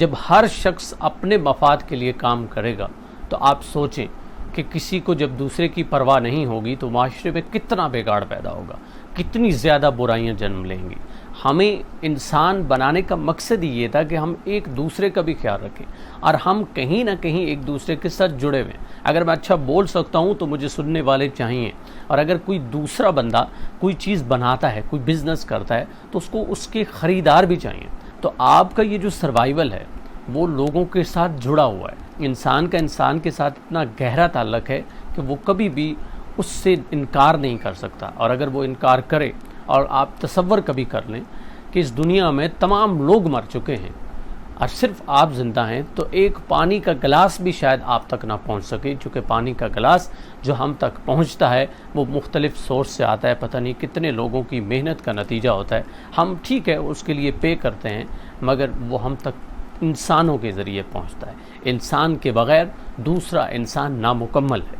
जब हर शख्स अपने मफाद के लिए काम करेगा तो आप सोचें कि किसी को जब दूसरे की परवाह नहीं होगी तो माशरे में कितना बिगाड़ पैदा होगा, कितनी ज़्यादा बुराइयां जन्म लेंगी। हमें इंसान बनाने का मकसद ही ये था कि हम एक दूसरे का भी ख्याल रखें और हम कहीं ना कहीं एक दूसरे के साथ जुड़े हुए हैं। अगर मैं अच्छा बोल सकता हूँ तो मुझे सुनने वाले चाहिए, और अगर कोई दूसरा बंदा कोई चीज़ बनाता है, कोई बिज़नेस करता है, तो उसको उसके ख़रीदार भी चाहिए। तो आपका ये जो सर्वाइवल है वो लोगों के साथ जुड़ा हुआ है। इंसान का इंसान के साथ इतना गहरा ताल्लुक़ है कि वो कभी भी उससे इनकार नहीं कर सकता। और अगर वो इनकार करे, और आप तसव्वुर कभी कर लें कि इस दुनिया में तमाम लोग मर चुके हैं और सिर्फ आप ज़िंदा हैं, तो एक पानी का गिलास भी शायद आप तक ना पहुंच सके, क्योंकि पानी का गिलास जो हम तक पहुंचता है वो मुख्तलिफ़ सोर्स से आता है, पता नहीं कितने लोगों की मेहनत का नतीजा होता है। हम ठीक है उसके लिए पे करते हैं, मगर वो हम तक इंसानों के ज़रिए पहुंचता है। इंसान के बग़ैर दूसरा इंसान नामुकम्मल है।